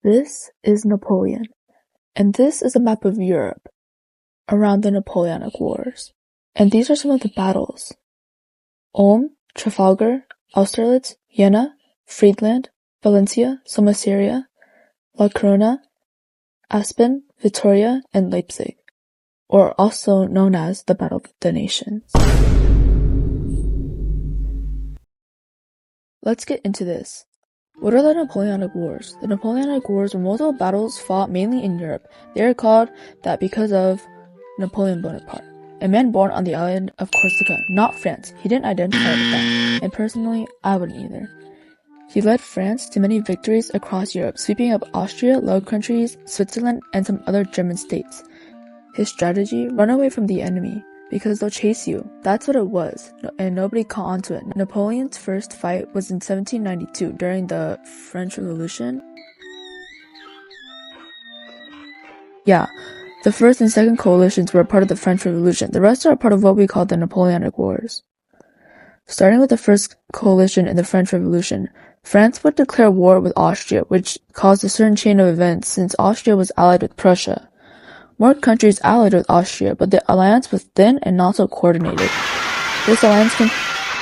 This is Napoleon, and this is a map of Europe around the Napoleonic Wars. And these are some of the battles: Ulm, Trafalgar, Austerlitz, Jena, Friedland, Valencia, Somaseria, La Corona, Aspen, Vittoria, and Leipzig, or also known as the Battle of the Nations. Let's get into this. What are the Napoleonic Wars? The Napoleonic Wars were multiple battles fought mainly in Europe. They are called that because of Napoleon Bonaparte, a man born on the island of Corsica, not France. He didn't identify with that, and personally, I wouldn't either. He led France to many victories across Europe, sweeping up Austria, Low Countries, Switzerland, and some other German states. His strategy? Run away from the enemy, because they'll chase you. That's what it was, and nobody caught on to it. Napoleon's first fight was in 1792 during the French Revolution. Yeah, the first and second coalitions were a part of the French Revolution. The rest are a part of what we call the Napoleonic Wars. Starting with the first coalition in the French Revolution, France would declare war with Austria, which caused a certain chain of events since Austria was allied with Prussia. More countries allied with Austria, but the alliance was thin and not so coordinated. This alliance came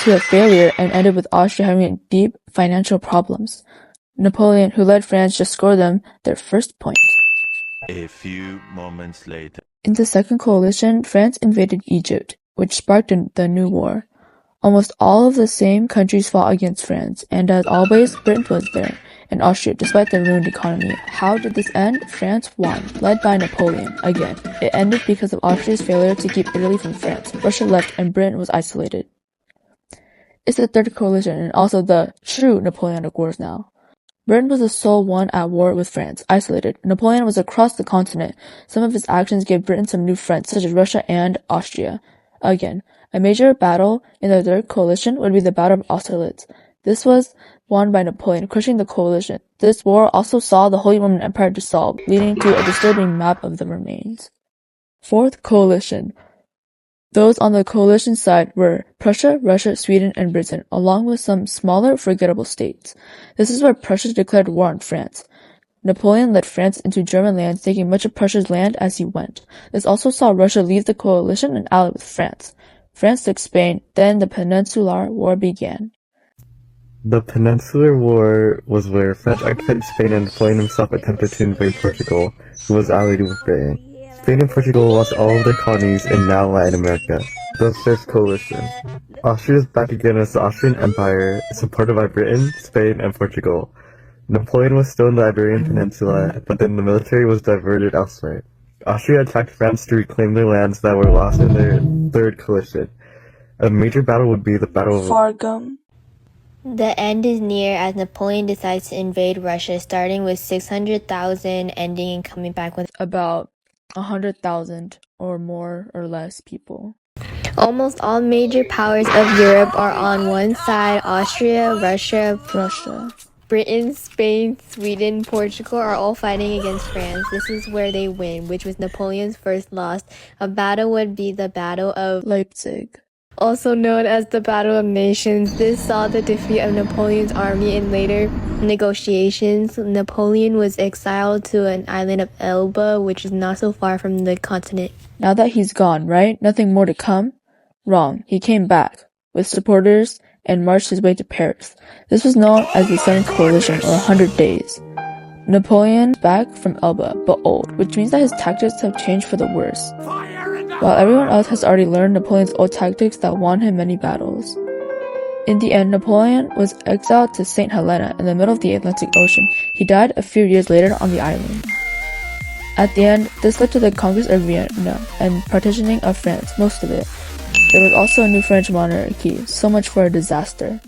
to a failure and ended with Austria having deep financial problems. Napoleon, who led France, just scored them their first point. A few moments later. In the second coalition, France invaded Egypt, which sparked the new war. Almost all of the same countries fought against France, and as always, Britain was there, and Austria, despite their ruined economy. How did this end? France won, led by Napoleon, again. It ended because of Austria's failure to keep Italy from France. Russia left, and Britain was isolated. It's the third coalition, and also the true Napoleonic Wars now. Britain was the sole one at war with France, isolated. Napoleon was across the continent. Some of his actions gave Britain some new friends, such as Russia and Austria. Again, a major battle in the third coalition would be the Battle of Austerlitz. This was won by Napoleon, crushing the coalition. This war also saw the Holy Roman Empire dissolve, leading to a disturbing map of the remains. Fourth coalition. Those on the coalition side were Prussia, Russia, Sweden, and Britain, along with some smaller, forgettable states. This is where Prussia declared war on France. Napoleon led France into German lands, taking much of Prussia's land as he went. This also saw Russia leave the coalition and ally with France. France took Spain, then the Peninsular War began. The Peninsular War was where France occupied Spain and Napoleon himself attempted to invade Portugal, who was allied with Britain. Spain and Portugal lost all of their colonies in now Latin America. The Fifth Coalition. Austria is back again as the Austrian Empire, supported by Britain, Spain, and Portugal. Napoleon was still in the Iberian Peninsula, but then the military was diverted elsewhere. Austria attacked France to reclaim their lands that were lost in their third coalition. A major battle would be the Battle of Fargum. The end is near as Napoleon decides to invade Russia, starting with 600,000, ending and coming back with about 100,000 or more or less people. Almost all major powers of Europe are on one side. Austria, Russia, Britain, Spain, Sweden, Portugal are all fighting against France. This is where they win, which was Napoleon's first loss. A battle would be the Battle of Leipzig, also known as the Battle of Nations. This saw the defeat of Napoleon's army in later negotiations. Napoleon was exiled to an island of Elba, which is not so far from the continent. Now that he's gone, right? Nothing more to come? Wrong. He came back with supporters and marched his way to Paris. This was known as the Seventh Coalition, or 100 Days. Napoleon's back from Elba, but old, which means that his tactics have changed for the worse. While everyone else has already learned Napoleon's old tactics that won him many battles. In the end, Napoleon was exiled to St. Helena in the middle of the Atlantic Ocean. He died a few years later on the island. At the end, this led to the conquest of Vienna and partitioning of France, most of it. There was also a new French monarchy, so much for a disaster.